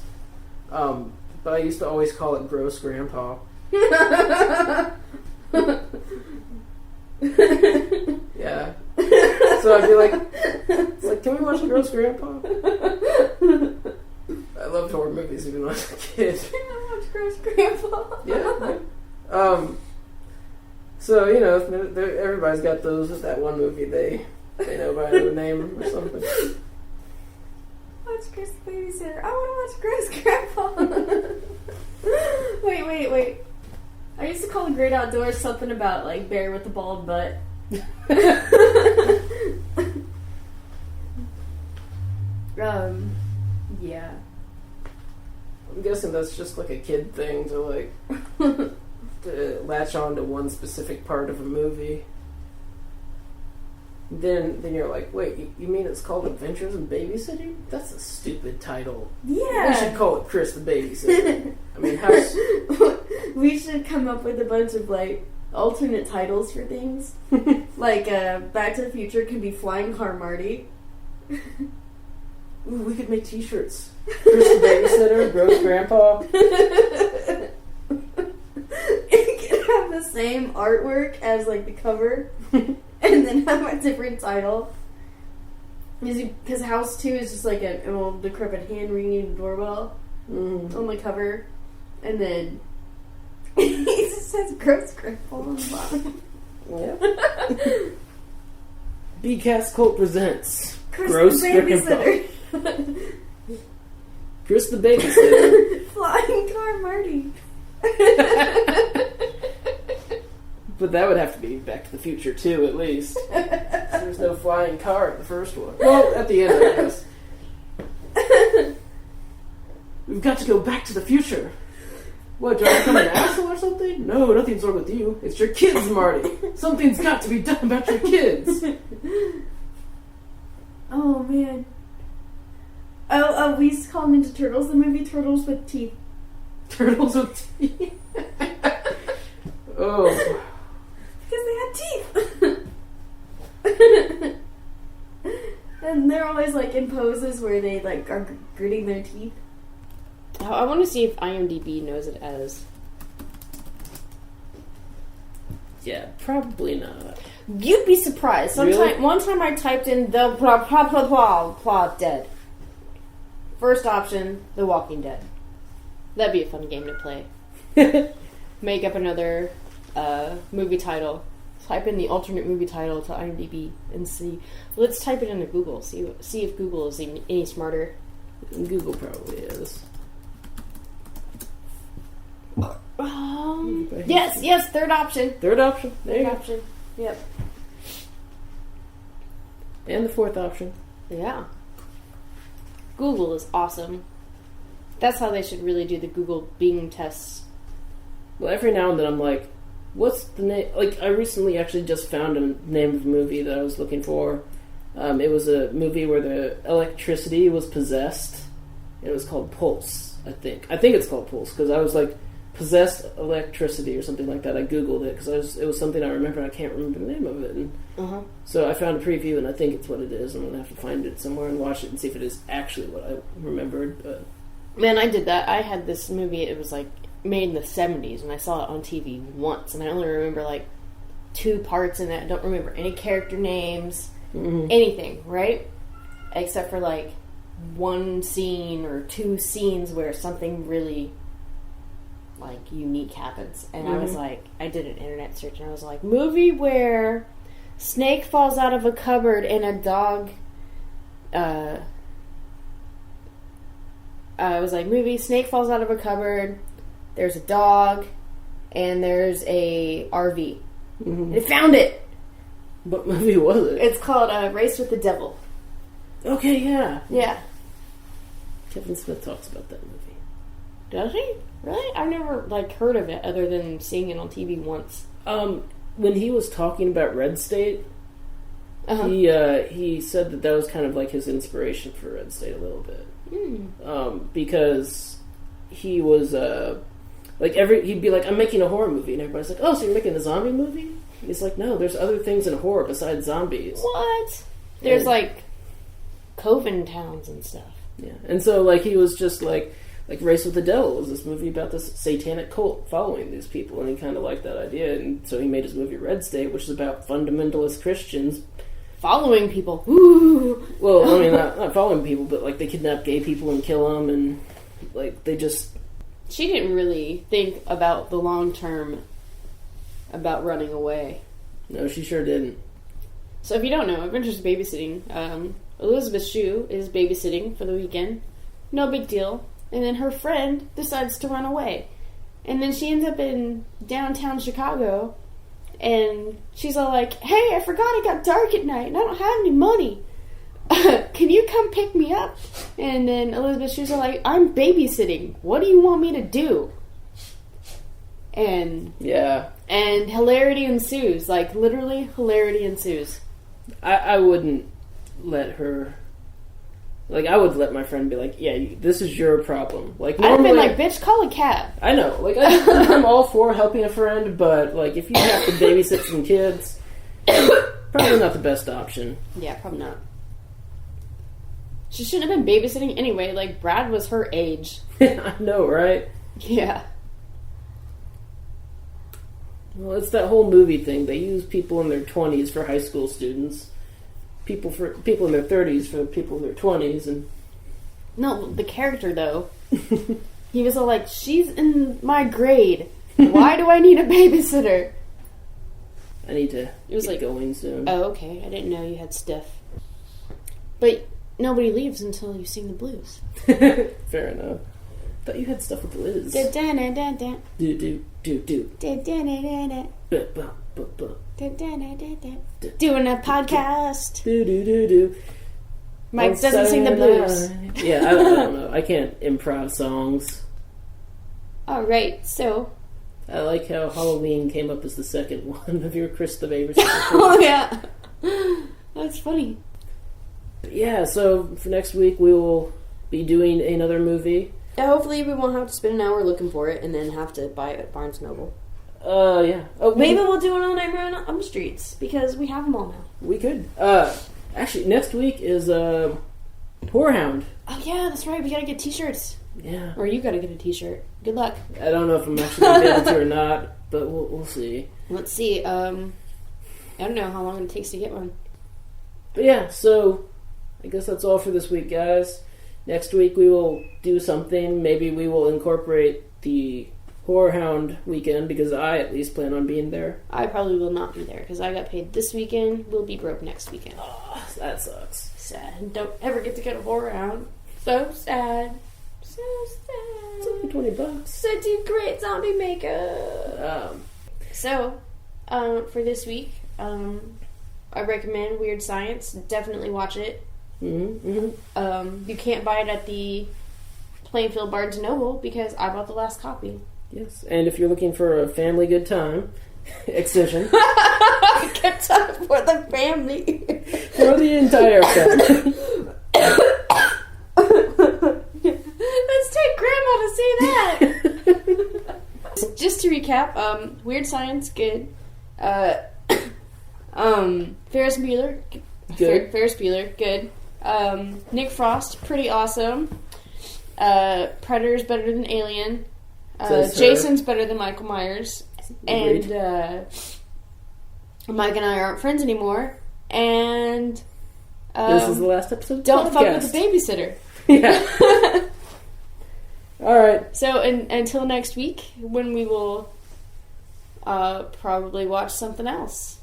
But I used to always call it Gross Grandpa. Yeah. So I'd be like, can we watch Gross Grandpa? I loved horror movies even when I was a kid. I watched Gross Grandpa. Yeah. So, you know, everybody's got those. That one movie they know by the name or something. Watch Chris the Babysitter. I want to watch Gross Grandpa. Wait. I used to call The Great Outdoors something about, like, bear with the bald butt. Yeah. I'm guessing that's just like a kid thing to, like, to latch on to one specific part of a movie. Then you're like, wait, you mean it's called Adventures in Babysitting? That's a stupid title. Yeah. We should call it Chris the Babysitter. I mean, we should come up with a bunch of, like, alternate titles for things. Like, Back to the Future can be Flying Car Marty. Ooh, we could make t-shirts. Chris the Babysitter, Gross Grandpa. It can have the same artwork as, like, the cover. And then have a different title. Because House 2 is just like an old decrepit hand-ringing doorbell on the cover. And then it just says Gross Grandpa on the bottom. Yeah. bcast Cult presents Chris Gross the Babysitter. Chris the Babysitter. Flying Car Marty. But that would have to be Back to the Future 2, at least. There's no flying car in the first one. Well, at the end, I guess. We've got to go back to the future. What, do I become an asshole or something? No, nothing's wrong with you. It's your kids, Marty. Something's got to be done about your kids. Oh, man. Oh, we used to call Ninja Turtles the movie Turtles with Teeth. Turtles with teeth? Oh. Because they had teeth. And they're always like in poses where they like are gritting their teeth. I want to see if IMDb knows it as. Yeah, probably not. You'd be surprised. Really? One time I typed in the plot dead. First option, The Walking Dead. That'd be a fun game to play. Make up another movie title. Type in the alternate movie title to IMDb and see. Let's type it into Google. See if Google is any smarter. Google probably is. Yes, third option. Third option. There you Third go. option. Yep. And the fourth option. Yeah. Google is awesome. That's how they should really do the Google Bing tests. Well, every now and then I'm like, what's the name? Like, I recently actually just found a name of a movie that I was looking for. It was a movie where the electricity was possessed. It was called Pulse, I think. I think it's called Pulse, because I was like, possessed electricity or something like that. I Googled it, because it was something I remember, and I can't remember the name of it. And so I found a preview, and I think it's what it is. I'm going to have to find it somewhere and watch it and see if it is actually what I remembered. But Man, I did that. I had this movie, it was like made in the 70s, and I saw it on TV once, and I only remember like 2 parts in it. I don't remember any character names, anything, right? Except for like 1 scene or 2 scenes where something really like unique happens. And I was like, I did an internet search, and I was like, movie where snake falls out of a cupboard and a dog I was like, movie, snake falls out of a cupboard, there's a dog, and there's a RV. Mm-hmm. They found it! What movie was it? It's called Race with the Devil. Okay, yeah. Yeah. Kevin Smith talks about that movie. Does he? Really? I've never, heard of it other than seeing it on TV once. When he was talking about Red State, he said that was kind of like his inspiration for Red State a little bit. Because he was, he'd be like, I'm making a horror movie, and everybody's like, oh, so you're making a zombie movie? He's like, no, there's other things in horror besides zombies. What? There's, coven towns and stuff. Yeah, and so, he was just, like Race with the Devil was this movie about this satanic cult following these people, and he kind of liked that idea, and so he made his movie Red State, which is about fundamentalist Christians following people. Ooh. Well, I mean, not following people, but, they kidnap gay people and kill them, and, they just... She didn't really think about the long term about running away. No, she sure didn't. So if you don't know, Adventures of Babysitting, Elizabeth Shue is babysitting for the weekend. No big deal. And then her friend decides to run away. And then she ends up in downtown Chicago, and she's all like, hey, I forgot it got dark at night, and I don't have any money. Can you come pick me up? And then Elizabeth Shue's all like, I'm babysitting. What do you want me to do? And... Yeah. And hilarity ensues. Literally, hilarity ensues. I wouldn't let her... I would let my friend be like, yeah, this is your problem. I'd have been like, bitch, call a cab. I know. I'm all for helping a friend, but, if you have to babysit some kids, probably not the best option. Yeah, probably not. She shouldn't have been babysitting anyway. Brad was her age. I know, right? Yeah. Well, it's that whole movie thing. They use people in their 20s for high school students. People in their 30s for people in their 20s, and... No, the character, though. He was all like, she's in my grade. Why do I need a babysitter? I need to get going soon. Oh, okay. I didn't know you had stuff. But nobody leaves until you sing the blues. Fair enough. Thought you had stuff with Liz. Do. Doing a podcast. Do. Mike doesn't sing the blues. Yeah, I don't know. I can't improv songs. Alright, so... I like how Halloween came up as the second one of your Chris the Babysitter. Oh, yeah. That's funny. Yeah, so for next week we will be doing another movie. Hopefully we won't have to spend an hour looking for it and then have to buy it at Barnes & Noble. Yeah. Oh, maybe we'll do it on Nightmare on the Streets, because we have them all now. We could. Actually, next week is, Whorehound. Oh, yeah, that's right. We gotta get t-shirts. Yeah. Or you gotta get a t-shirt. Good luck. I don't know if I'm actually gonna be able to or not, but we'll see. Let's see. I don't know how long it takes to get one. But yeah, so I guess that's all for this week, guys. Next week we will do something. Maybe we will incorporate the Whorehound weekend, because I at least plan on being there. I probably will not be there, because I got paid this weekend. We'll be broke next weekend. Oh, that sucks. Sad. Don't ever get to go to Whorehound. So sad. So sad. It's only $20. Such a great zombie makeup. So, for this week, I recommend Weird Science. Definitely watch it. You can't buy it at the Plainfield Barnes & Noble, because I bought the last copy. Yes, and if you're looking for a family good time, Excision. Good time for the family. For the entire family. Let's take Grandma to see that. Just to recap, Weird Science, good. Ferris Bueller, good. Ferris Bueller, good. Nick Frost, pretty awesome. Predator's better than Alien. Jason's better than Michael Myers. Agreed. And Mike and I aren't friends anymore. And this is the last episode of the don't podcast. fuck with the babysitter. Yeah. Alright. So until next week, when we will probably watch something else.